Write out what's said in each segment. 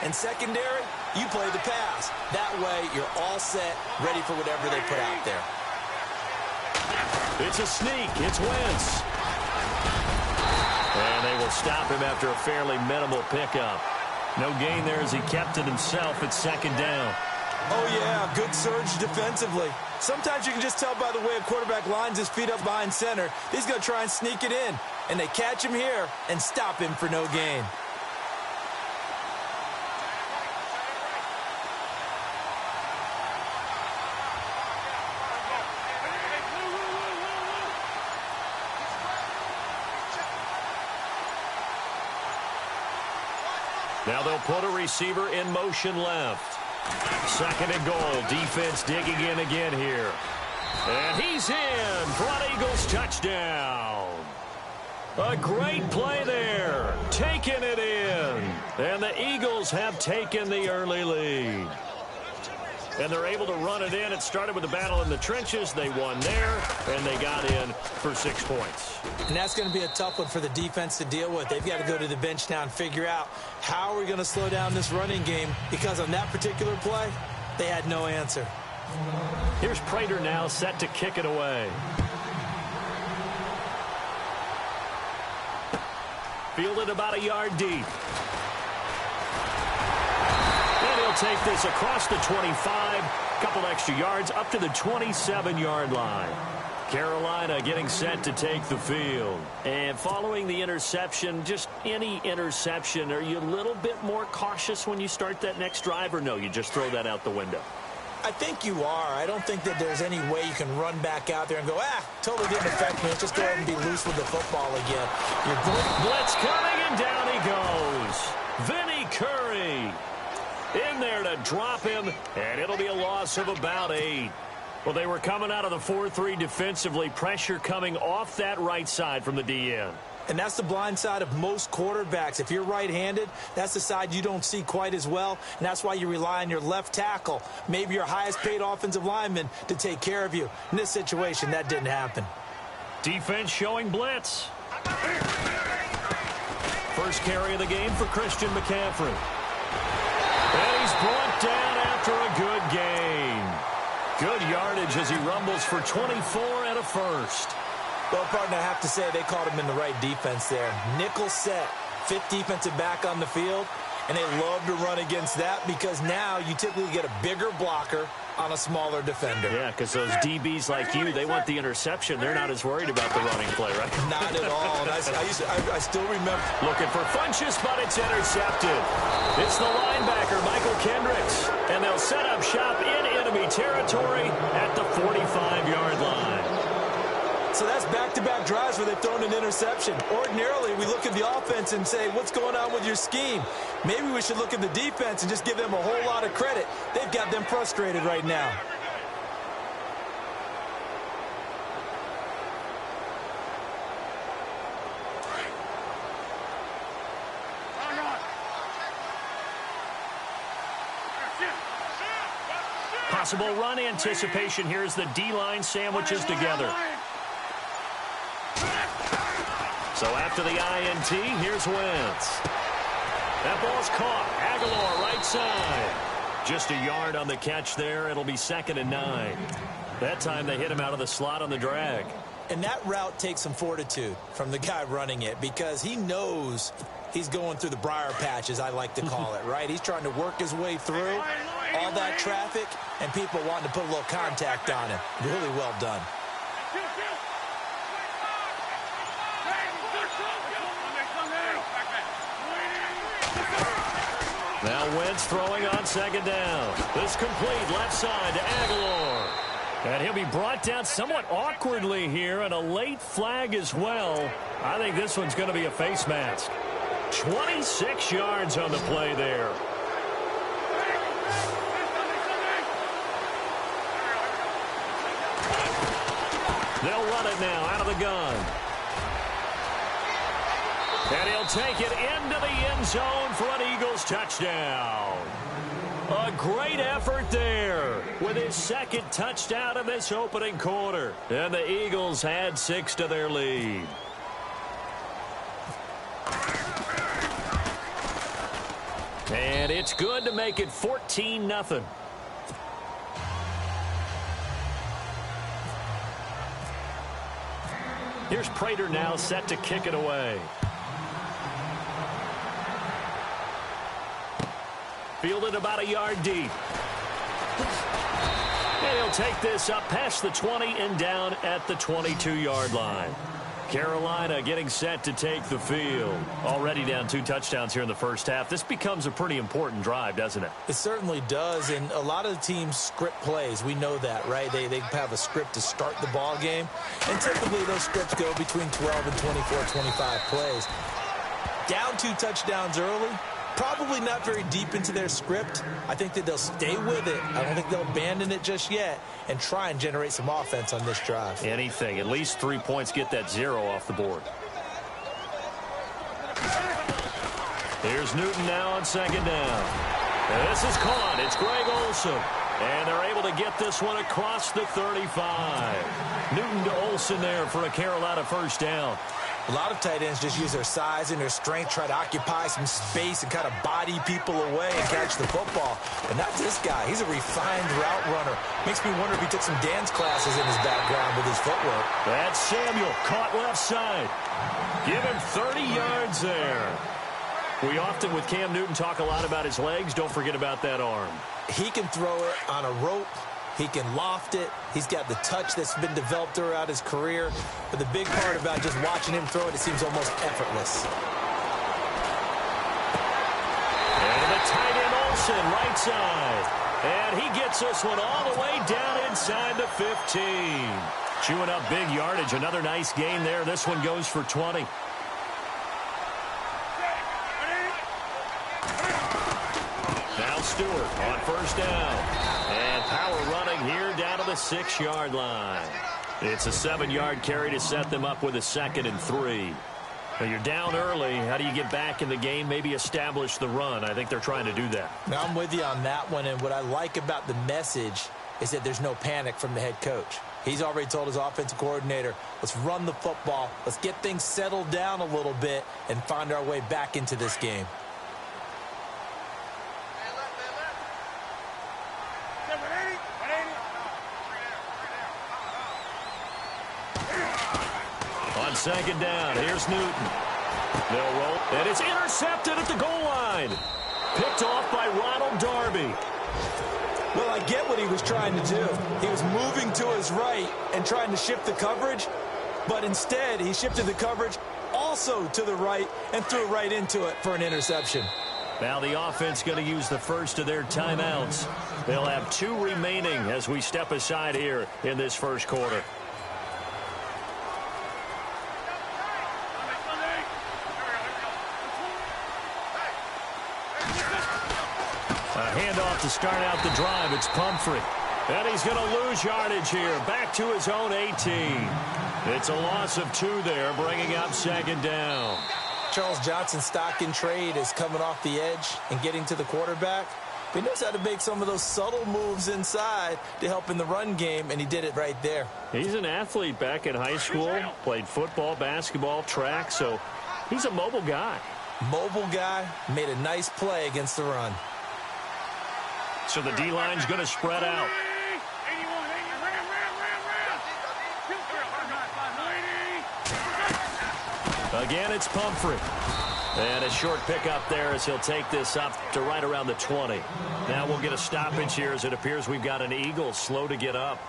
And secondary, you play the pass. That way, you're all set, ready for whatever they put out there. It's a sneak. It's Wentz. And they will stop him after a fairly minimal pickup. No gain there as he kept it himself at second down. Oh, yeah, good surge defensively. Sometimes you can just tell by the way a quarterback lines his feet up behind center. He's going to try and sneak it in. And they catch him here and stop him for no gain. Now they'll put a receiver in motion left. Second and goal. Defense digging in again here. And he's in for an Eagles touchdown. A great play there. Taking it in. And the Eagles have taken the early lead. And they're able to run it in. It started with a battle in the trenches. They won there, and they got in for 6 points. And that's going to be a tough one for the defense to deal with. They've got to go to the bench now and figure out how are we going to slow down this running game, because on that particular play, they had no answer. Here's Prater now set to kick it away. Fielded about a yard deep. And he'll take this across the 25, couple extra yards up to the 27-yard line. Carolina getting set to take the field. And following the interception, just any interception, are you a little bit more cautious when you start that next drive, or no, you just throw that out the window? I think you are. I don't think that there's any way you can run back out there and go, totally didn't affect me. Let's just go ahead and be loose with the football again. Blitz coming, and down he goes. Vinny Curry in there to drop him, and it'll be a loss of about 8. Well, they were coming out of the 4-3 defensively. Pressure coming off that right side from the DN. And that's the blind side of most quarterbacks. If you're right-handed, that's the side you don't see quite as well, and that's why you rely on your left tackle, maybe your highest-paid offensive lineman, to take care of you. In this situation, that didn't happen. Defense showing blitz. First carry of the game for Christian McCaffrey. And he's brought down after a good gain. Good yardage as he rumbles for 24 and a first. Well, partner, I have to say they caught him in the right defense there. Nickel set, fifth defensive back on the field, and they love to run against that because now you typically get a bigger blocker on a smaller defender. Yeah, because those DBs like you, they want the interception. They're not as worried about the running play, right? Not at all. And I still remember. Looking for Funchess, but it's intercepted. It's the linebacker, Michael Kendricks, and they'll set up shop in enemy territory at the 45-yard line. So that's back-to-back drives where they've thrown an interception. Ordinarily, we look at the offense and say, what's going on with your scheme? Maybe we should look at the defense and just give them a whole lot of credit. They've got them frustrated right now. Possible run anticipation here as the D-line sandwiches together. So after the INT, here's Wentz. That ball's caught. Aguilar right side. Just a yard on the catch there. It'll be 2nd and 9. That time they hit him out of the slot on the drag. And that route takes some fortitude from the guy running it because he knows he's going through the briar patch, as I like to call it, right? He's trying to work his way through all that traffic and people wanting to put a little contact on him. Really well done. Now Wentz throwing on 2nd down. This complete left side to Aguilar. And he'll be brought down somewhat awkwardly here, and a late flag as well. I think this one's going to be a face mask. 26 yards on the play there. They'll run it now out of the gun. And he'll take it into the end zone for an Eagles touchdown. A great effort there with his 2nd touchdown of this opening quarter. And the Eagles add 6 to their lead. And And it's good to make it 14-0. Here's Prater now set to kick it away. Fielded about a yard deep. And he'll take this up past the 20 and down at the 22-yard line. Carolina getting set to take the field. Already down 2 touchdowns here in the first half. This becomes a pretty important drive, doesn't it? It certainly does, and a lot of the teams script plays. We know that, right? They have a script to start the ball game, and typically those scripts go between 12 and 24, 25 plays. Down 2 touchdowns early, probably not very deep into their script. I think that they'll stay with it. I don't think they'll abandon it just yet and try and generate some offense on this drive. Anything. At least 3 points, get that 0 off the board. Here's Newton now on second down. And this is caught. It's Greg Olsen. And they're able to get this one across the 35. Newton to Olsen there for a Carolina first down. A lot of tight ends just use their size and their strength, try to occupy some space and kind of body people away and catch the football. But not this guy. He's a refined route runner. Makes me wonder if he took some dance classes in his background with his footwork. That's Samuel, caught left side. Give him 30 yards there. We often, with Cam Newton, talk a lot about his legs. Don't forget about that arm. He can throw it on a rope. He can loft it. He's got the touch that's been developed throughout his career. But the big part about just watching him throw it, it seems almost effortless. And the tight end Olsen, right side. And he gets this one all the way down inside the 15. Chewing up big yardage. Another nice gain there. This one goes for 20. Now Stewart on first down. And power running here down to the 6-yard line. It's a 7-yard carry to set them up with a 2nd and 3. Now you're down early. How do you get back in the game? Maybe establish the run. I think they're trying to do that. Now I'm with you on that one. And what I like about the message is that there's no panic from the head coach. He's already told his offensive coordinator, let's run the football. Let's get things settled down a little bit and find our way back into this game. On second down, here's Newton. They'll roll, and it's intercepted at the goal line. Picked off by Ronald Darby. Well, I get what he was trying to do. He was moving to his right and trying to shift the coverage, but instead he shifted the coverage also to the right and threw right into it for an interception. Now the offense going to use the first of their timeouts. They'll have 2 remaining as we step aside here in this first quarter. A handoff to start out the drive. It's Pumphrey. And he's going to lose yardage here. Back to his own 18. It's a loss of 2 there, bringing up second down. Charles Johnson's stock in trade is coming off the edge and getting to the quarterback. He knows how to make some of those subtle moves inside to help in the run game, and he did it right there. He's an athlete back in high school, played football, basketball, track, so he's a mobile guy. Mobile guy, made a nice play against the run. So the D-line's going to spread out. Again, it's Pumphrey. And a short pickup there as he'll take this up to right around the 20. Now we'll get a stoppage here as it appears we've got an Eagle slow to get up.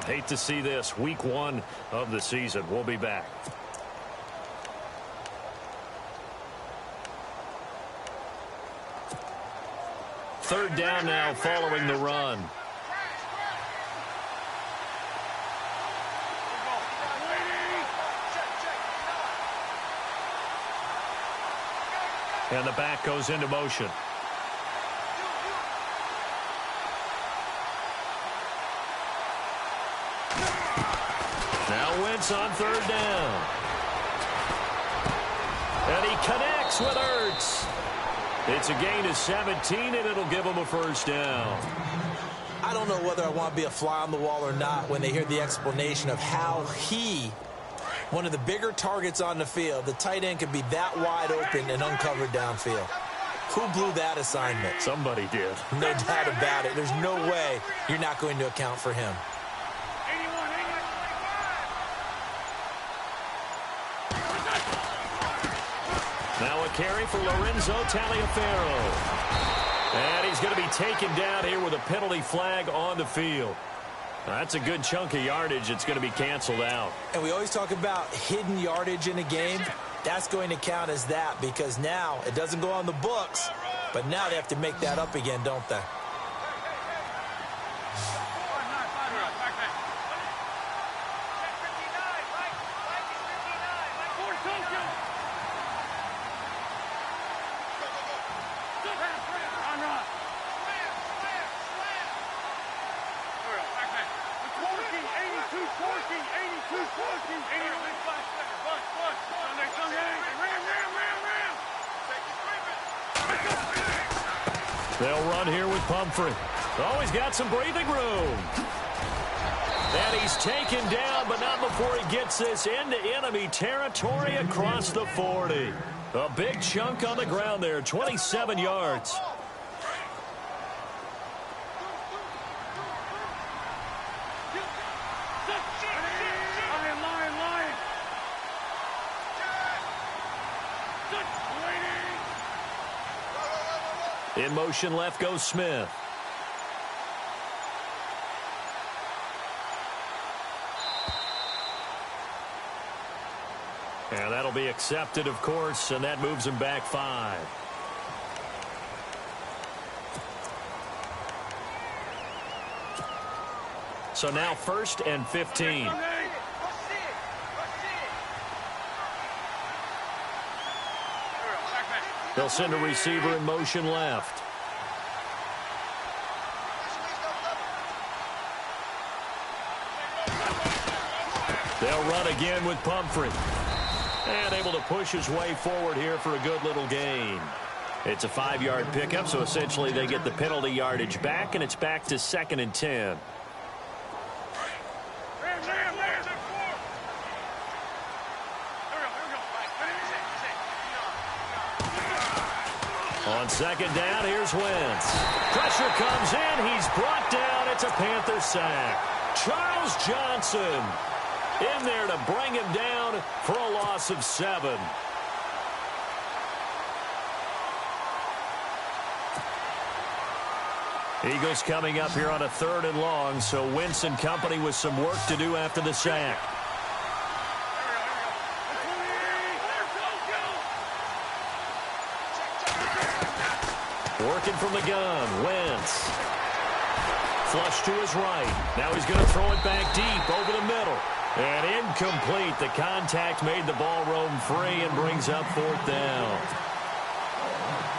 Hate to see this. Week 1 of the season. We'll be back. Third down now following the run. And the back goes into motion. Now Wentz on third down. And he connects with Ertz. It's a gain of 17, and it'll give him a first down. I don't know whether I want to be a fly on the wall or not when they hear the explanation of how he, one of the bigger targets on the field, the tight end, can be that wide open and uncovered downfield. Who blew that assignment? Somebody did. No doubt about it. There's no way you're not going to account for him. Now a carry for Lorenzo Taliaferro. And he's going to be taken down here with a penalty flag on the field. That's a good chunk of yardage. It's going to be canceled out. And we always talk about hidden yardage in a game. That's going to count as that because now it doesn't go on the books, but now they have to make that up again, don't they? They'll run here with Pumphrey. Oh, he's got some breathing room. And he's taken down, but not before he gets this into enemy territory across the 40. A big chunk on the ground there, 27 yards. In motion left goes Smith. And that'll be accepted, of course, and that moves him back 5. So now 1st and 15. They'll send a receiver in motion left. They'll run again with Pumphrey. And able to push his way forward here for a good little gain. It's a 5-yard pickup, so essentially they get the penalty yardage back, and it's back to 2nd and 10. On 2nd down, here's Wentz. Pressure comes in. He's brought down. It's a Panther sack. Charles Johnson in there to bring him down for a loss of 7. Eagles coming up here on a 3rd and long, so Wentz and company with some work to do after the sack. Working from the gun, Wentz. Flush to his right. Now he's going to throw it back deep over the middle. And incomplete. The contact made the ball roam free and brings up 4th down.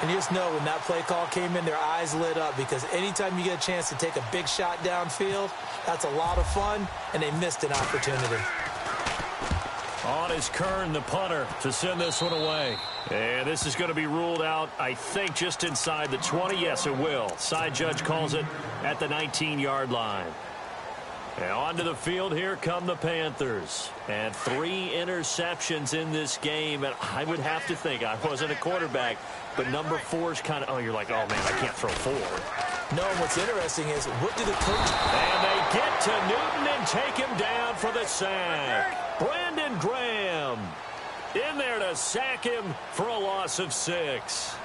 And you just know when that play call came in, their eyes lit up because anytime you get a chance to take a big shot downfield, that's a lot of fun, and they missed an opportunity. On is Kern, the punter, to send this one away. And this is going to be ruled out, I think, just inside the 20. Yes, it will. Side judge calls it at the 19-yard line. And onto the field, here come the Panthers. And 3 interceptions in this game. And I would have to think, I wasn't a quarterback, but number 4 is kind of, oh, you're like, oh, man, I can't throw 4. No, what's interesting is, what do the coach... And they get to Newton and take him down for the sack. Brandon Graham in there to sack him for a loss of 6.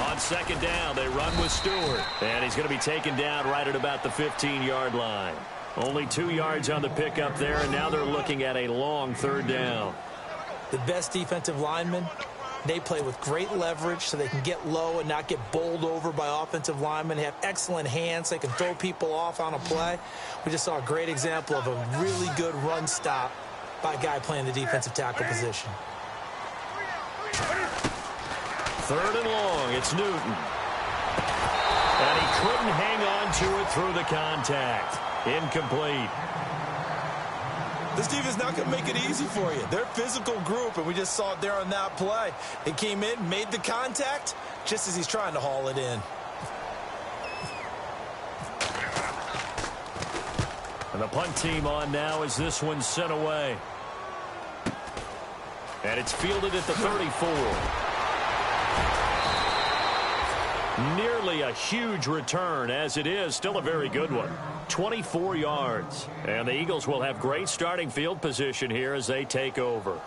On 2nd down, they run with Stewart. And he's going to be taken down right at about the 15-yard line. Only 2 yards on the pickup there, and now they're looking at a long 3rd down. The best defensive linemen, they play with great leverage so they can get low and not get bowled over by offensive linemen. They have excellent hands. They can throw people off on a play. We just saw a great example of a really good run stop by a guy playing the defensive tackle position. 3rd and long, it's Newton. And he couldn't hang on to it through the contact. Incomplete. This defense not going to make it easy for you. They're a physical group, and we just saw it there on that play. They came in, made the contact, just as he's trying to haul it in. And the punt team on now as this one's sent away. And it's fielded at the 34. Nearly a huge return, as it is still a very good one. 24 yards. And the Eagles will have great starting field position here as they take over.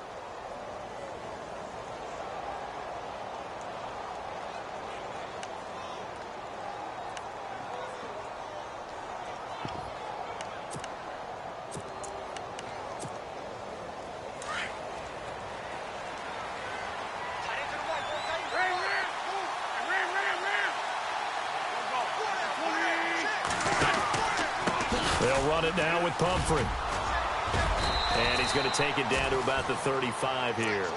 They'll run it now with Pumphrey. And he's going to take it down to about the 35 here.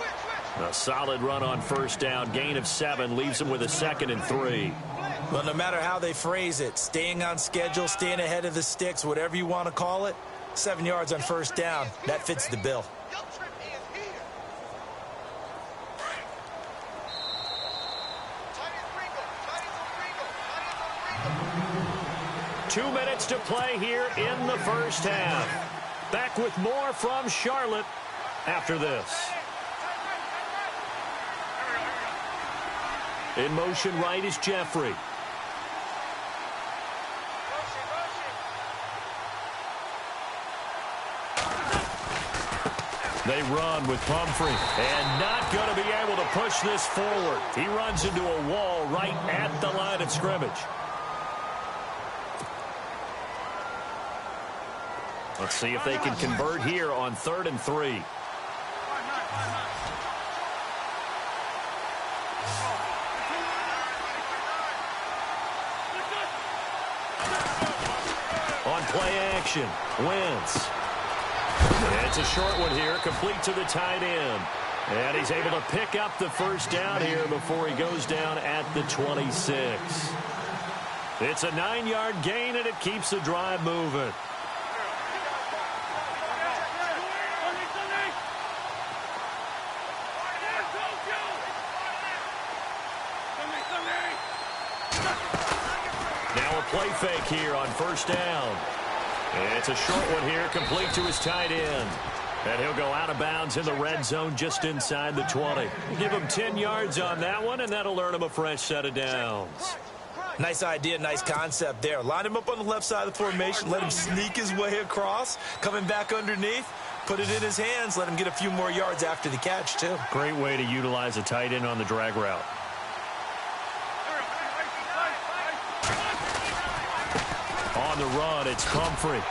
A solid run on first down. Gain of 7 leaves him with a 2nd and 3. Well, no matter how they phrase it, staying on schedule, staying ahead of the sticks, whatever you want to call it, 7 yards on first down, that fits the bill. 2 minutes to play here in the first half. Back with more from Charlotte after this. In motion right is Jeffrey. They run with Pumphrey. And not going to be able to push this forward. He runs into a wall right at the line of scrimmage. Let's see if they can convert here on 3rd and 3. On play action, Wentz. It's a short one here, complete to the tight end. And he's able to pick up the first down here before he goes down at the 26. It's a 9-yard gain, and it keeps the drive moving. Now a play fake here on first down. It's a short one here, complete to his tight end. And he'll go out of bounds in the red zone just inside the 20. Give him 10 yards on that one, and that'll earn him a fresh set of downs. Nice idea, nice concept there. Line him up on the left side of the formation, let him sneak his way across, coming back underneath, put it in his hands, let him get a few more yards after the catch, too. Great way to utilize a tight end on the drag route. On the run, it's Pumphrey.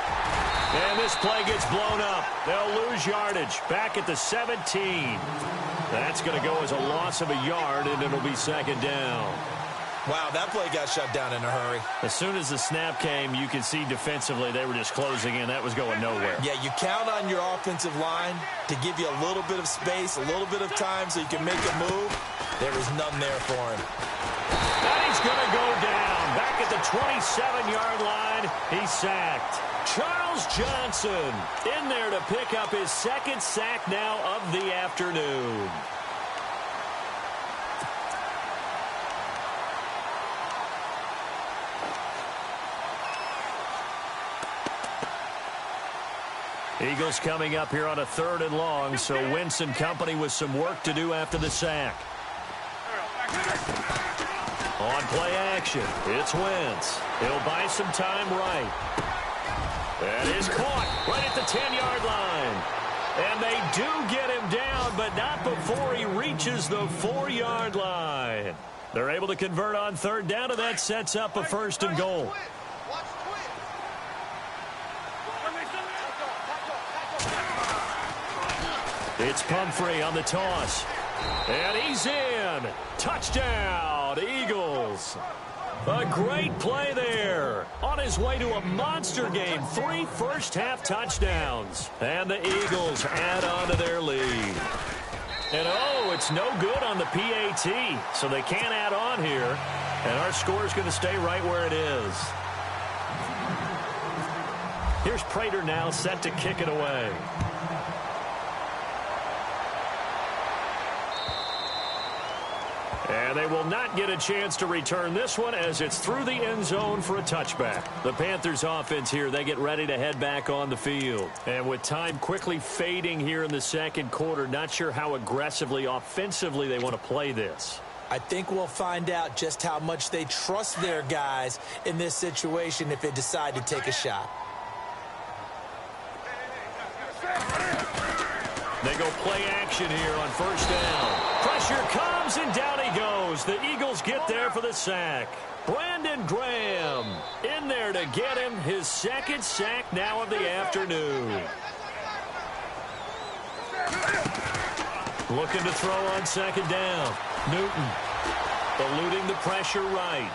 And this play gets blown up. They'll lose yardage back at the 17. That's going to go as a loss of a yard, and it'll be 2nd down. Wow, that play got shut down in a hurry. As soon as the snap came, you could see defensively they were just closing in. That was going nowhere. Yeah, you count on your offensive line to give you a little bit of space, a little bit of time so you can make a move. There was none there for him. And he's going to go down. Back at the 27-yard line, he's sacked. Charles Johnson in there to pick up his 2nd sack now of the afternoon. Eagles coming up here on a 3rd and long, so Wentz and company with some work to do after the sack. On play action, it's Wentz. He'll buy some time right. That is caught right at the 10-yard line. And they do get him down, but not before he reaches the 4-yard line. They're able to convert on 3rd down, and that sets up a 1st and goal. It's Pumphrey on the toss. And he's in. Touchdown, Eagles. A great play there. On his way to a monster game. 3 first-half touchdowns. And the Eagles add on to their lead. And, oh, it's no good on the PAT. So they can't add on here. And our score is going to stay right where it is. Here's Prater now set to kick it away. And they will not get a chance to return this one as it's through the end zone for a touchback. The Panthers offense here, they get ready to head back on the field. And with time quickly fading here in the second quarter, not sure how aggressively, offensively they want to play this. I think we'll find out just how much they trust their guys in this situation if they decide to take a shot. They go play action here on first down. Pressure comes, and down he goes. The Eagles get there for the sack. Brandon Graham in there to get him his second sack now of the afternoon. Looking to throw on second down. Newton eluding the pressure right.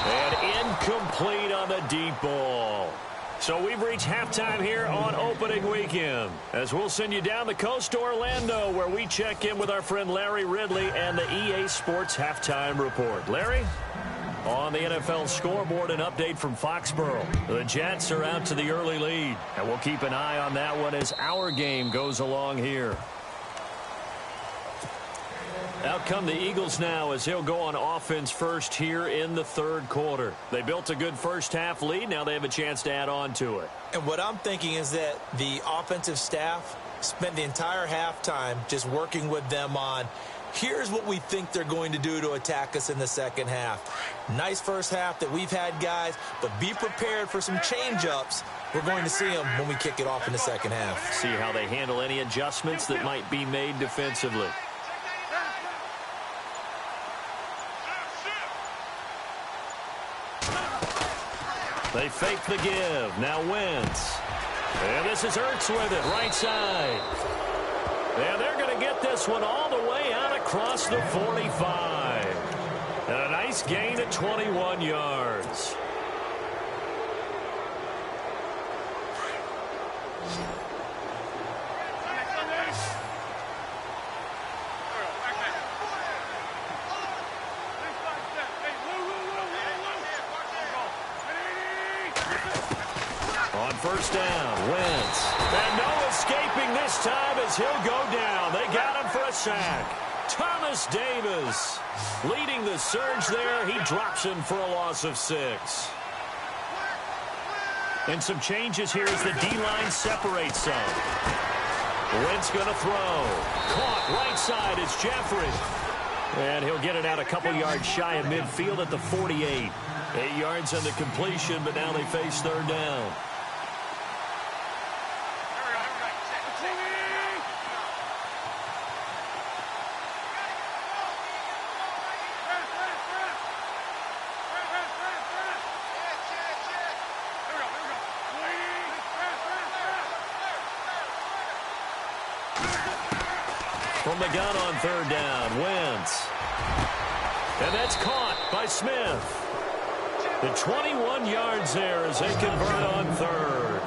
And incomplete on the deep ball. So we've reached halftime here on opening weekend, as we'll send you down the coast to Orlando, where we check in with our friend Larry Ridley and the EA Sports Halftime Report. Larry? On the NFL scoreboard, an update from Foxborough. The Jets are out to the early lead, and we'll keep an eye on that one as our game goes along here. Out come the Eagles now as he'll go on offense first here in the third quarter. They built a good first half lead. Now they have a chance to add on to it. And what I'm thinking is that the offensive staff spent the entire halftime just working with them on, here's what we think they're going to do to attack us in the second half. Nice first half that we've had, guys, but be prepared for some change-ups. We're going to see them when we kick it off in the second half. See how they handle any adjustments that might be made defensively. They fake the give. Now Wentz. And this is Ertz with it, right side. And they're going to get this one all the way out across the 45. And a nice gain of 21 yards. First down, Wentz. And no escaping this time as he'll go down. They got him for a sack. Thomas Davis leading the surge there. He drops him for a loss of 6. And some changes here as the D-line separates some. Wentz going to throw. Caught right side is Jeffrey. And he'll get it out a couple yards shy of midfield at the 48. 8 yards on the completion, but now they face third down. From the gun on third down, Wentz. And that's caught by Smith. The 21 yards there as they convert on third.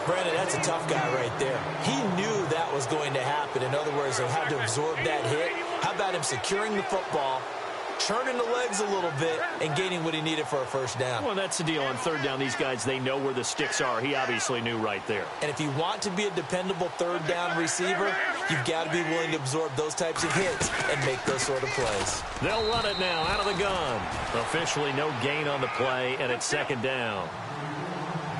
Brandon, that's a tough guy right there. He knew that was going to happen. In other words, he'll have to absorb that hit. How about him securing the football, churning the legs a little bit, and gaining what he needed for a first down? Well, that's the deal. On third down, these guys, they know where the sticks are. He obviously knew right there. And if you want to be a dependable third down receiver, you've got to be willing to absorb those types of hits and make those sort of plays. They'll run it now out of the gun. Officially no gain on the play, and it's second down.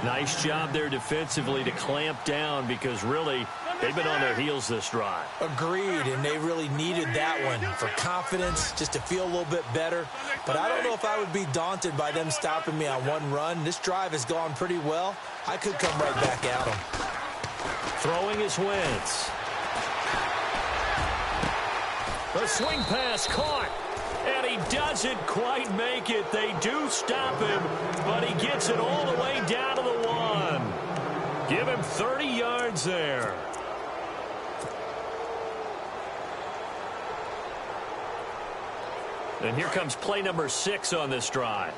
Nice job there defensively to clamp down because really they've been on their heels this drive. Agreed, and they really needed that one for confidence, just to feel a little bit better. But I don't know if I would be daunted by them stopping me on one run. This drive has gone pretty well. I could come right back at them. Throwing is Wentz. The swing pass caught. And he doesn't quite make it. They do stop him, but he gets it all the way down to the 1. Give him 30 yards there. And here comes play number 6 on this drive.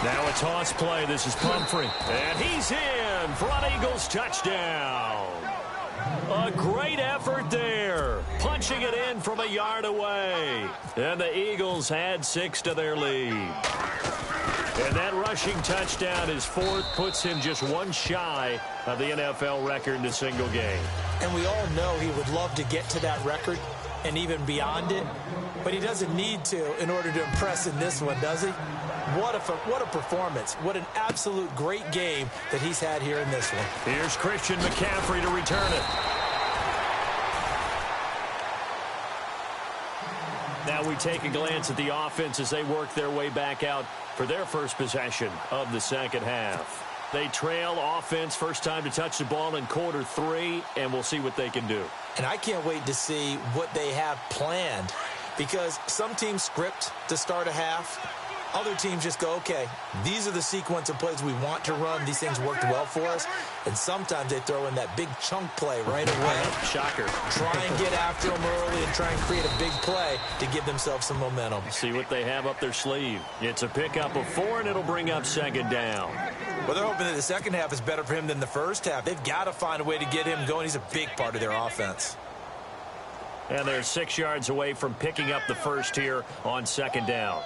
Now a toss play. This is Pumphrey. And he's in for an Eagles touchdown. A great effort there. Punching it in from a yard away. And the Eagles add 6 to their lead. And that rushing touchdown, his fourth, puts him just one shy of the NFL record in a single game. And we all know he would love to get to that record and even beyond it, but he doesn't need to in order to impress in this one, does he? What a performance. What an absolute great game that he's had here in this one. Here's Christian McCaffrey to return it. Now we take a glance at the offense as they work their way back out for their first possession of the second half. They trail offense, first time to touch the ball in quarter 3, and we'll see what they can do. And I can't wait to see what they have planned, because some teams script to start a half. Other teams just go, okay, these are the sequence of plays we want to run. These things worked well for us. And sometimes they throw in that big chunk play right away. Shocker. Try and get after them early and try and create a big play to give themselves some momentum. See what they have up their sleeve. It's a pickup of 4, and it'll bring up second down. Well, they're hoping that the second half is better for him than the first half. They've got to find a way to get him going. He's a big part of their offense. And they're 6 yards away from picking up the first here on second down.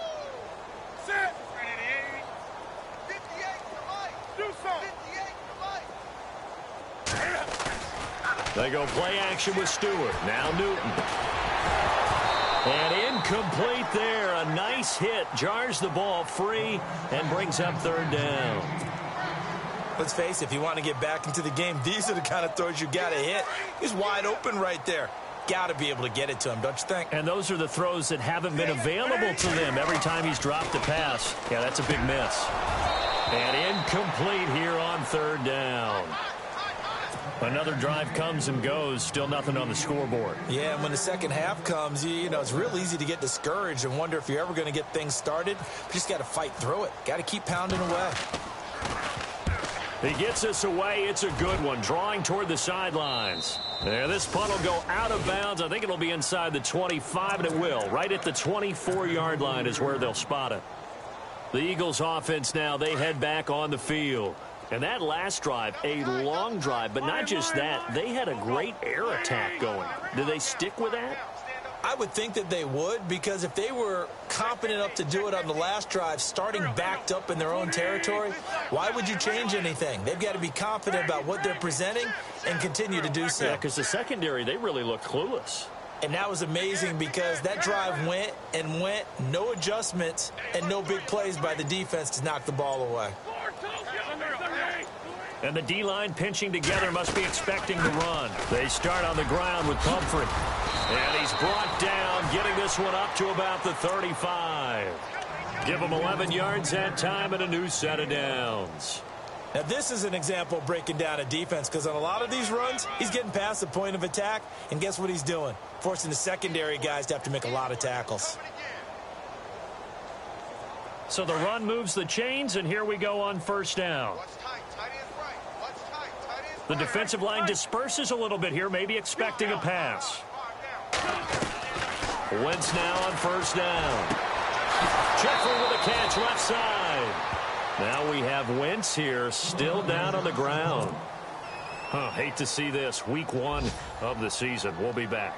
They go play action with Stewart. Now Newton. And incomplete there. A nice hit. Jars the ball free and brings up third down. Let's face it, if you want to get back into the game, these are the kind of throws you got to hit. He's wide open right there. Got to be able to get it to him, don't you think? And those are the throws that haven't been available to them every time he's dropped a pass. Yeah, that's a big miss. And incomplete here on third down. Another drive comes and goes. Still nothing on the scoreboard. Yeah, and when the second half comes, you know, it's real easy to get discouraged and wonder if you're ever going to get things started. You just got to fight through it. Got to keep pounding away. He gets us away. It's a good one. Drawing toward the sidelines. There, this punt will go out of bounds. I think it'll be inside the 25, and it will. Right at the 24-yard line is where they'll spot it. The Eagles offense now, they head back on the field. And that last drive, a long drive, but not just that. They had a great air attack going. Do they stick with that? I would think that they would, because if they were competent enough to do it on the last drive, starting backed up in their own territory, why would you change anything? They've got to be confident about what they're presenting and continue to do so. Yeah, because the secondary, they really look clueless. And that was amazing because that drive went and went, no adjustments and no big plays by the defense to knock the ball away. And the D-line pinching together must be expecting to run. They start on the ground with Pumphrey. And he's brought down, getting this one up to about the 35. Give him 11 yards that time and a new set of downs. Now, this is an example of breaking down a defense, because on a lot of these runs, he's getting past the point of attack, and guess what he's doing? Forcing the secondary guys to have to make a lot of tackles. So the run moves the chains, and here we go on first down. The defensive line disperses a little bit here, maybe expecting a pass. Wentz now on first down. Jeffrey with a catch left side. Now we have Wentz here, still down on the ground. Hate to see this. Week 1 of the season. We'll be back.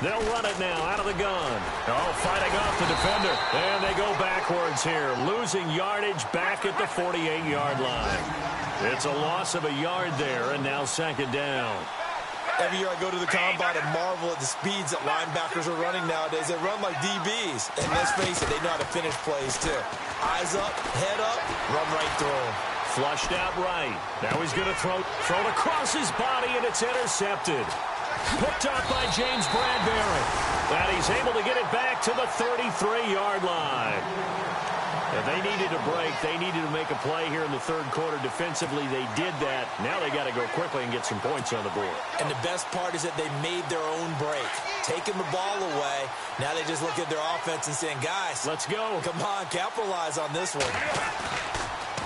They'll run it now out of the gun. Oh, fighting off the defender. And they go backwards here, losing yardage back at the 48-yard line. It's a loss of a yard there, and now second down. Every year I go to the combine and marvel at the speeds that linebackers are running nowadays. They run like DBs. And let's face it, they know how to finish plays too. Eyes up, head up, run right through them. Flushed out right. Now he's going to throw it across his body, and it's intercepted. Picked up by James Bradbury. And he's able to get it back to the 33-yard line. And they needed a break. They needed to make a play here in the third quarter. Defensively, they did that. Now they got to go quickly and get some points on the board. And the best part is that they made their own break. Taking the ball away. Now they just look at their offense and saying, guys, let's go. Come on, capitalize on this one.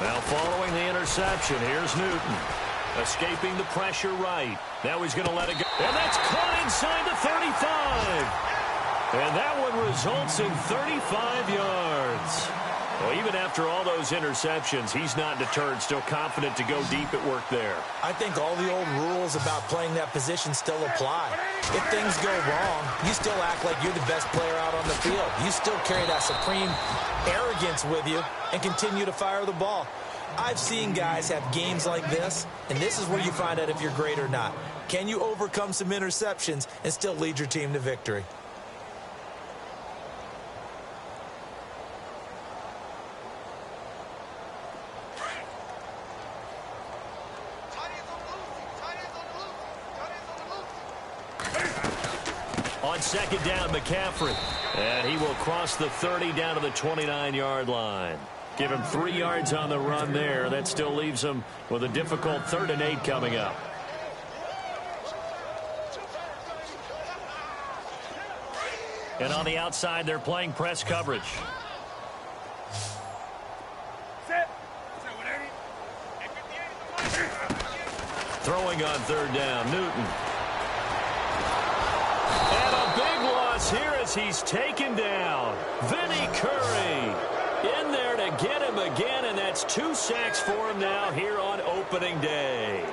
Now following the interception, here's Newton. Escaping the pressure right. Now he's going to let it go. And that's caught inside the 35. And that one results in 35 yards. Well, even after all those interceptions, he's not deterred, still confident to go deep at work there. I think all the old rules about playing that position still apply. If things go wrong, you still act like you're the best player out on the field. You still carry that supreme arrogance with you and continue to fire the ball. I've seen guys have games like this, and this is where you find out if you're great or not. Can you overcome some interceptions and still lead your team to victory? On second down, McCaffrey. And he will cross the 30 down to the 29-yard line. Give him 3 yards on the run there. That still leaves him with a difficult 3rd and 8 coming up. And on the outside, they're playing press coverage. Throwing on 3rd down, Newton. And a big loss here as he's taken down. Vinny Curry in there to get him again, and that's 2 sacks for him now here on opening day.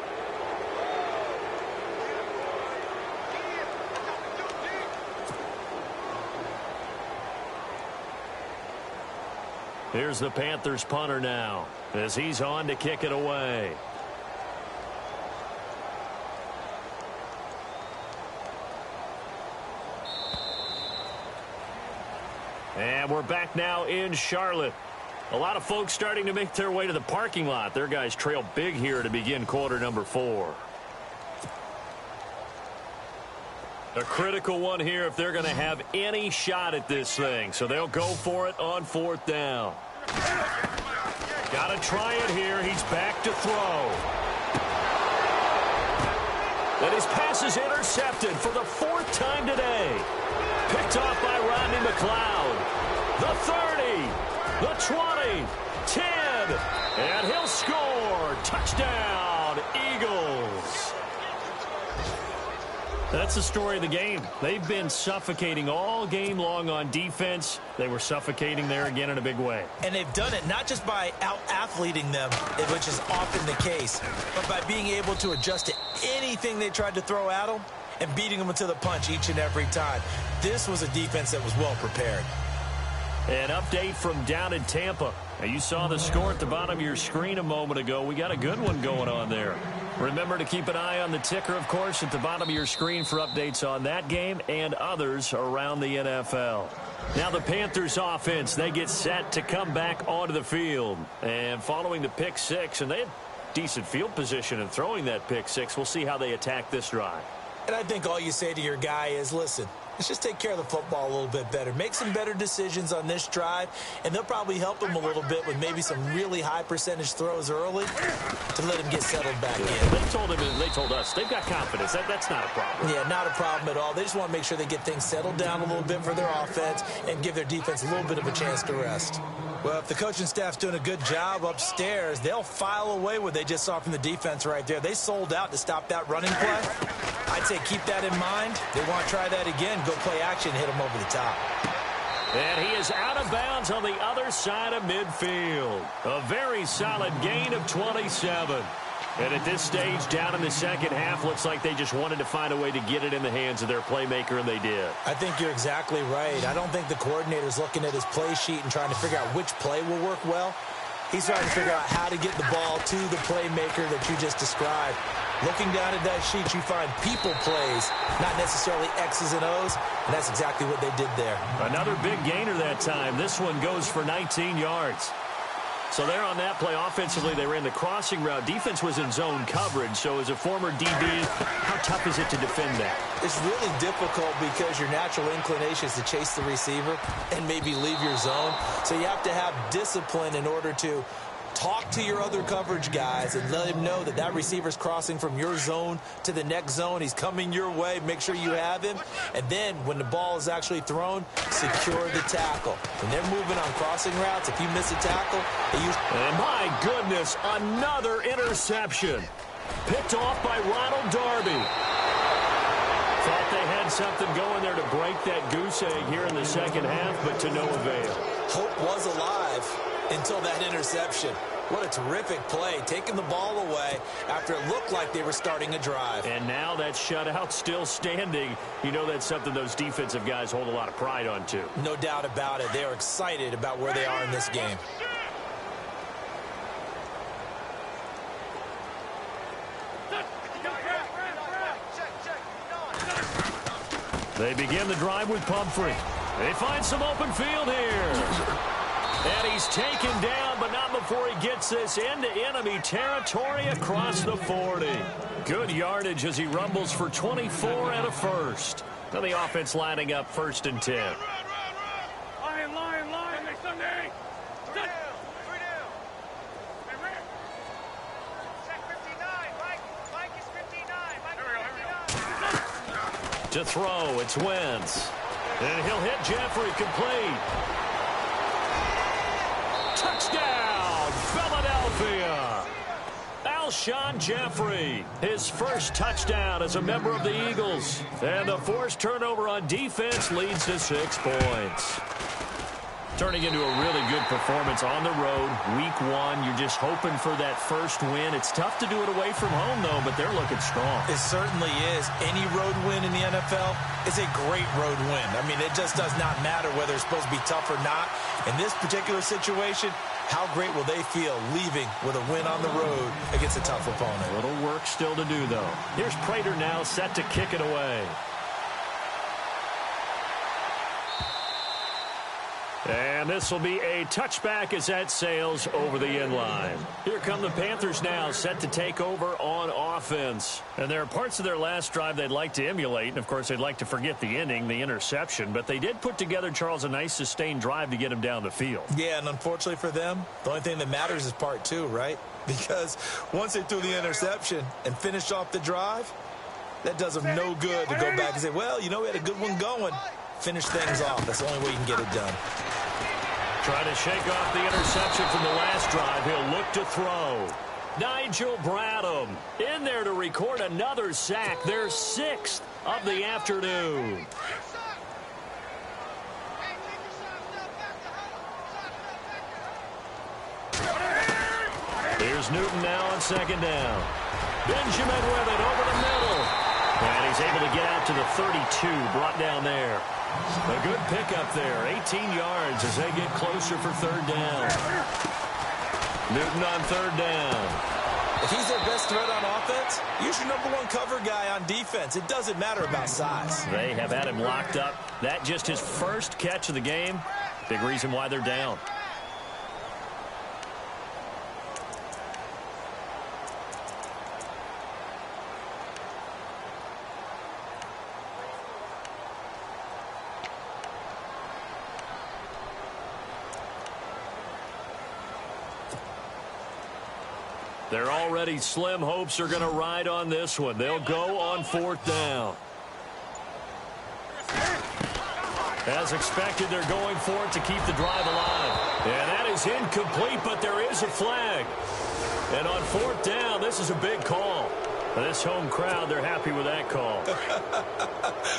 Here's the Panthers punter now as he's on to kick it away. And we're back now in Charlotte. A lot of folks starting to make their way to the parking lot. Their guys trail big here to begin quarter number 4. A critical one here if they're going to have any shot at this thing. So they'll go for it on 4th down. Got to try it here. He's back to throw. And his pass is intercepted for the 4th time today. Picked off by Rodney McLeod. The 30, the 20, 10, and he'll score. Touchdown, Eagles. That's the story of the game. They've been suffocating all game long on defense. They were suffocating there again in a big way. And they've done it not just by out-athleting them, which is often the case, but by being able to adjust to anything they tried to throw at them and beating them to the punch each and every time. This was a defense that was well prepared. An update from down in Tampa. Now, you saw the score at the bottom of your screen a moment ago. We got a good one going on there. Remember to keep an eye on the ticker, of course, at the bottom of your screen for updates on that game and others around the NFL. Now the Panthers offense, they get set to come back onto the field. And following the pick 6, and they had decent field position in throwing that pick 6. We'll see how they attack this drive. And I think all you say to your guy is, listen, let's just take care of the football a little bit better. Make some better decisions on this drive, and they'll probably help him a little bit with maybe some really high percentage throws early to let him get settled back in. They told us they've got confidence. That's not a problem. Yeah, not a problem at all. They just want to make sure they get things settled down a little bit for their offense and give their defense a little bit of a chance to rest. Well, if the coaching staff's doing a good job upstairs, they'll file away what they just saw from the defense right there. They sold out to stop that running play. I'd say keep that in mind. They want to try that again. Go play action, hit them over the top. And he is out of bounds on the other side of midfield. A very solid gain of 27. And at this stage, down in the second half, looks like they just wanted to find a way to get it in the hands of their playmaker, and they did. I think you're exactly right. I don't think the coordinator's looking at his play sheet and trying to figure out which play will work well. He's trying to figure out how to get the ball to the playmaker that you just described. Looking down at that sheet, you find people plays, not necessarily X's and O's, and that's exactly what they did there. Another big gainer that time. This one goes for 19 yards. So there on that play, offensively, they ran the crossing route. Defense was in zone coverage. So as a former DB, how tough is it to defend that? It's really difficult because your natural inclination is to chase the receiver and maybe leave your zone. So you have to have discipline in order to talk to your other coverage guys and let him know that that receiver's crossing from your zone to the next zone. He's coming your way. Make sure you have him. And then when the ball is actually thrown, secure the tackle. When they're moving on crossing routes, if you miss a tackle, they use... And my goodness, another interception. Picked off by Ronald Darby. Thought they had something going there to break that goose egg here in the second half, but to no avail. Hope was alive until that interception. What a terrific play, taking the ball away after it looked like they were starting a drive. And now that shutout still standing. You know that's something those defensive guys hold a lot of pride on, too. No doubt about it. They are excited about where they are in this game. They begin the drive with Pumphrey. They find some open field here. And he's taken down, but not before he gets this into enemy territory across the 40. Good yardage as he rumbles for 24 and a first. Now the offense lining up 1st and 10. To throw, it's Wentz. And he'll hit Jeffrey complete. Touchdown, Philadelphia. Alshon Jeffrey, his first touchdown as a member of the Eagles. And the forced turnover on defense leads to 6 points. Turning into a really good performance on the road. Week 1, you're just hoping for that first win. It's tough to do it away from home, though, but they're looking strong. It certainly is. Any road win in the NFL is a great road win. I mean, it just does not matter whether it's supposed to be tough or not. In this particular situation, how great will they feel leaving with a win on the road against a tough opponent? A little work still to do, though. Here's Prater now set to kick it away. And this will be a touchback as that sails over the end line. Here come the Panthers now, set to take over on offense. And there are parts of their last drive they'd like to emulate. And, of course, they'd like to forget the ending, the interception. But they did put together, Charles, a nice sustained drive to get him down the field. Yeah, and unfortunately for them, the only thing that matters is part 2, right? Because once they threw the interception and finished off the drive, that does them no good to go back and say, well, you know, we had a good one going. Finish things off. That's the only way you can get it done. Trying to shake off the interception from the last drive. He'll look to throw. Nigel Bradham in there to record another sack. Their 6th of the afternoon. Here's Newton now on 2nd down. Benjamin with it over the middle. And he's able to get out to the 32, brought down there. A good pickup there, 18 yards as they get closer for 3rd down. Newton on 3rd down. If he's their best threat on offense, use your #1 cover guy on defense. It doesn't matter about size. They have had him locked up. That just his first catch of the game. Big reason why they're down. Their already slim hopes are going to ride on this one. They'll go on 4th down. As expected, they're going for it to keep the drive alive. And that is incomplete, but there is a flag. And on 4th down, this is a big call. This home crowd, they're happy with that call.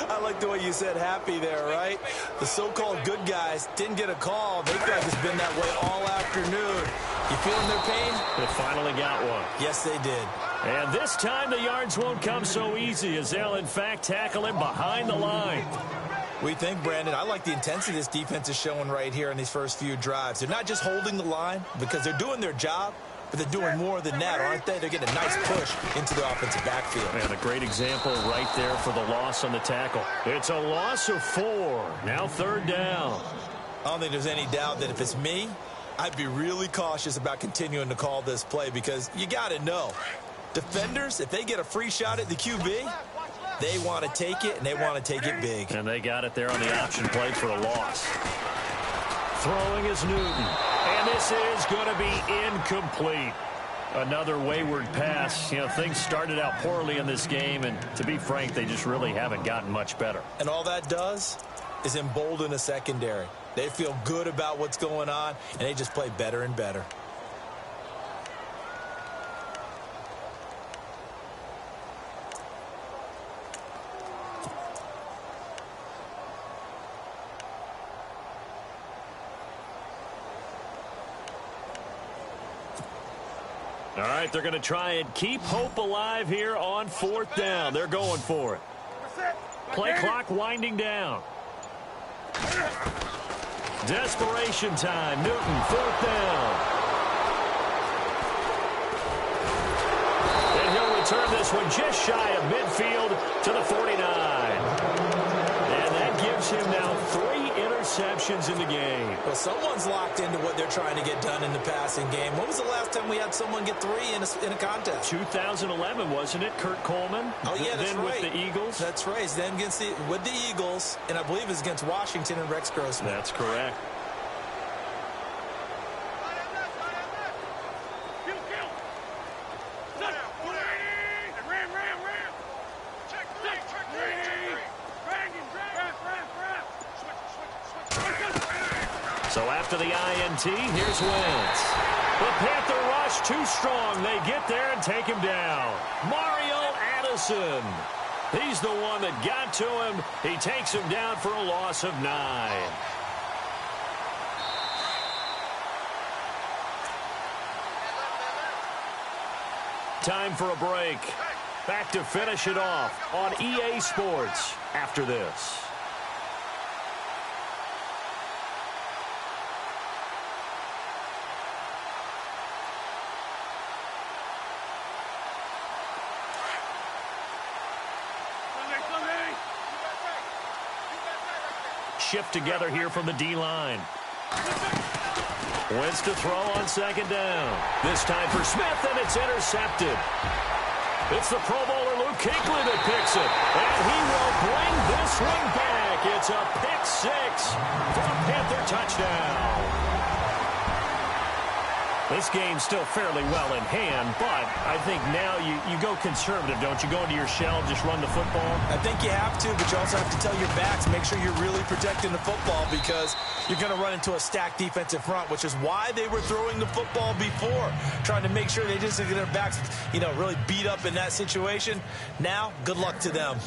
I like the way you said happy there, right? The so-called good guys didn't get a call. They feel like it's been that way all afternoon. You feeling their pain? They finally got one. Yes, they did. And this time the yards won't come so easy as they'll, in fact, tackle him behind the line. We think, Brandon, I like the intensity this defense is showing right here in these first few drives. They're not just holding the line because they're doing their job, but they're doing more than that, aren't they? They're getting a nice push into the offensive backfield. And a great example right there for the loss on the tackle. It's a loss of 4. Now 3rd down. I don't think there's any doubt that if it's me, I'd be really cautious about continuing to call this play because you got to know, defenders, if they get a free shot at the QB, they want to take it, and they want to take it big. And they got it there on the option play for a loss. Throwing is Newton. And this is going to be incomplete. Another wayward pass. You know, things started out poorly in this game, and to be frank, they just really haven't gotten much better. And all that does is embolden a secondary. They feel good about what's going on, and they just play better and better. All right, they're going to try and keep hope alive here on 4th down. They're going for it. Play clock winding down. Desperation time. Newton, 4th down. And he'll return this one just shy of midfield to the 49. And that gives him now 3 interceptions in the game. Well, someone's locked into what they're trying to get done in the passing game. When was the last time we had someone get 3 in a contest? 2011, wasn't it? Kurt Coleman. Oh, yeah, that's then right. With the Eagles. That's right. Then with the Eagles, and I believe it's against Washington and Rex Grossman. That's correct. So after the INT, here's Wentz. The Panther rush too strong. They get there and take him down. Mario Addison. He's the one that got to him. He takes him down for a loss of 9. Time for a break. Back to finish it off on EA Sports after this. Shift together here from the D-line. Wentz to throw on 2nd down. This time for Smith, and it's intercepted. It's the Pro Bowler Luke Kuechly that picks it. And he will bring this one back. It's a pick 6 for a Panther touchdown. This game's still fairly well in hand, but I think now you go conservative, don't you? Go into your shell, just run the football? I think you have to, but you also have to tell your backs, make sure you're really protecting the football because you're going to run into a stacked defensive front, which is why they were throwing the football before, trying to make sure they just get their backs, really beat up in that situation. Now, good luck to them.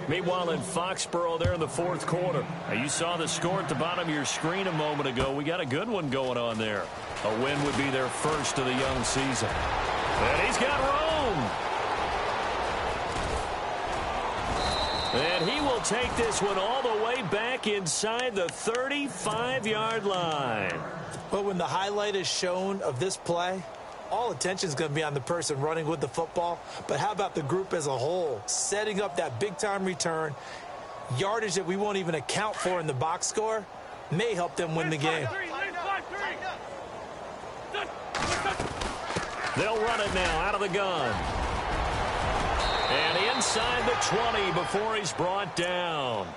Meanwhile, in Foxborough there in the 4th quarter, you saw the score at the bottom of your screen a moment ago. We got a good one going on there. A win would be their first of the young season. And he's got room. And he will take this one all the way back inside the 35-yard line. But when the highlight is shown of this play, all attention is going to be on the person running with the football. But how about the group as a whole? Setting up that big-time return, yardage that we won't even account for in the box score, may help them win the game. They'll run it now out of the gun. And inside the 20 before he's brought down.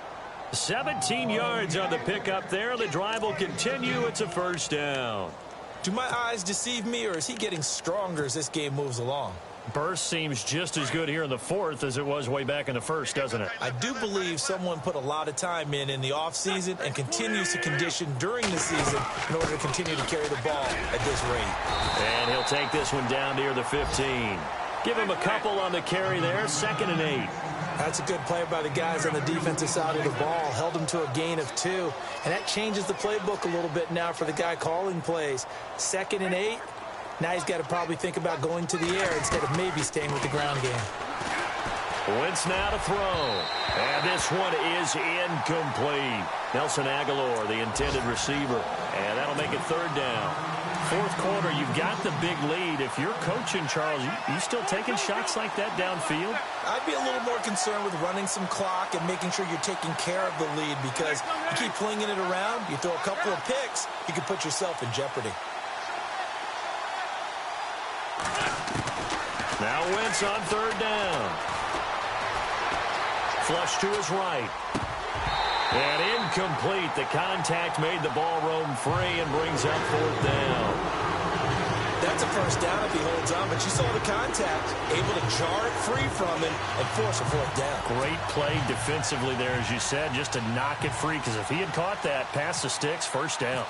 17 yards on the pickup there. The drive will continue. It's a 1st down. Do my eyes deceive me, or is he getting stronger as this game moves along? Burst seems just as good here in the 4th as it was way back in the 1st, doesn't it? I do believe someone put a lot of time in the offseason and continues to condition during the season in order to continue to carry the ball at this rate. And he'll take this one down near the 15. Give him a couple on the carry there, 2nd and 8. That's a good play by the guys on the defensive side of the ball. Held him to a gain of 2. And that changes the playbook a little bit now for the guy calling plays. 2nd and 8. Now he's got to probably think about going to the air instead of maybe staying with the ground game. Wentz now to throw. And this one is incomplete. Nelson Aguilar, the intended receiver. And that'll make it 3rd down. fourth quarter, you've got the big lead. If you're coaching, Charles, you still taking shots like that downfield? I'd be a little more concerned with running some clock and making sure you're taking care of the lead, because you keep flinging it around, you throw a couple of picks, you can put yourself in jeopardy. Now Wentz on third down. Flush to his right. And incomplete. The contact made the ball roam free and brings up fourth down. That's a first down if he holds on, but you saw the contact, able to jar it free from him and force a fourth down. Great play defensively there, as you said, just to knock it free, because if he had caught that, past the sticks, first down.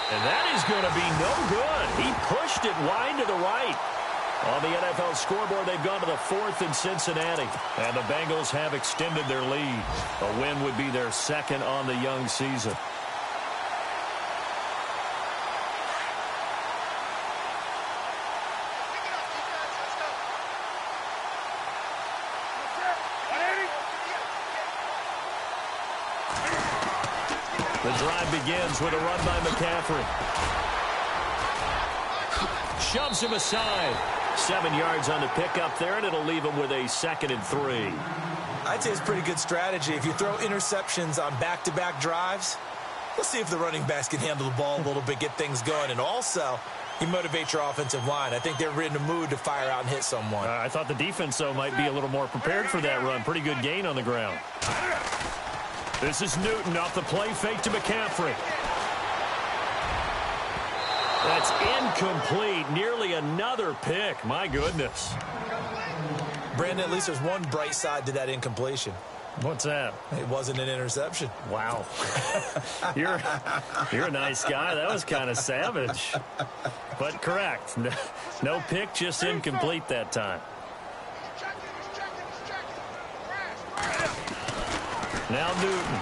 And that is going to be no good. He pushed it wide to the right. On the NFL scoreboard, they've gone to the fourth in Cincinnati. And the Bengals have extended their lead. A win would be their second on the young season. The drive begins with a run by McCaffrey. Shoves him aside. 7 yards on the pickup there, and it'll leave him with a 2nd and 3. I'd say it's pretty good strategy. If you throw interceptions on back-to-back drives, let's see if the running backs can handle the ball a little bit, get things going. And also, you motivate your offensive line. I think they're in the mood to fire out and hit someone. I thought the defense, though, might be a little more prepared for that run. Pretty good gain on the ground. This is Newton off the play fake to McCaffrey. That's incomplete. Nearly another pick. My goodness. Brandon, at least there's one bright side to that incompletion. What's that? It wasn't an interception. Wow. You're a nice guy. That was kind of savage. But correct. No pick, just incomplete that time. Now Newton.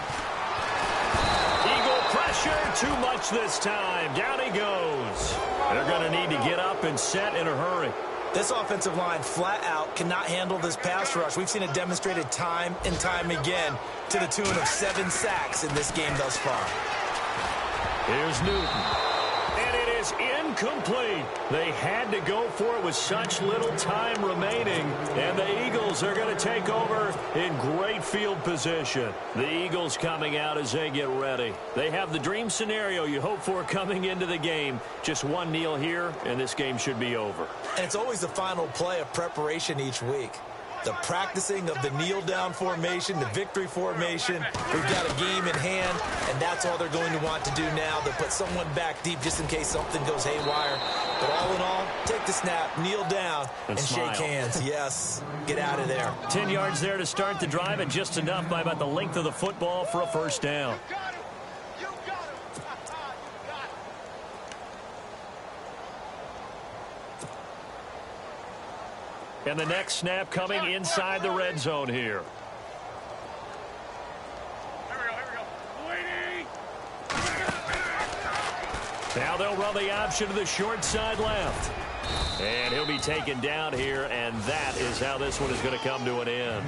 Eagle pressure, too much this time. Down he goes. They're going to need to get up and set in a hurry. This offensive line flat out cannot handle this pass rush. We've seen it demonstrated time and time again to the tune of 7 sacks in this game thus far. Here's Newton. And it is incomplete. They had to go for it with such little time remaining. And the Eagles are going to take over in great field position. The Eagles coming out as they get ready. They have the dream scenario you hope for coming into the game. Just one kneel here, and this game should be over. And it's always the final play of preparation each week. The practicing of the kneel-down formation, the victory formation. We've got a game in hand, and that's all they're going to want to do now. They'll put someone back deep just in case something goes haywire. But all in all, take the snap, kneel down, and shake hands. Yes, get out of there. 10 yards there to start the drive, and just enough by about the length of the football for a first down. And the next snap coming inside the red zone here. Now they'll run the option to the short side left. And he'll be taken down here, and that is how this one is going to come to an end.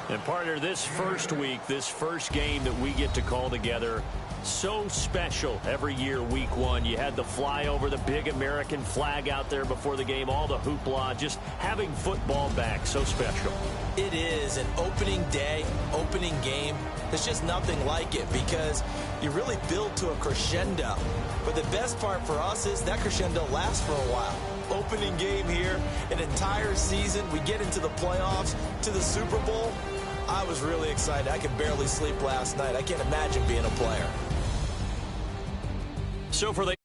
And partner, this first week, this first game that we get to call together, so special every year, week one. You had the flyover, the big American flag out there before the game, all the hoopla, just having football back, so special. It is an opening day, opening game. There's just nothing like it because you really build to a crescendo. But the best part for us is that crescendo lasts for a while. Opening game here, an entire season. We get into the playoffs, to the Super Bowl. I was really excited. I could barely sleep last night. I can't imagine being a player. So for the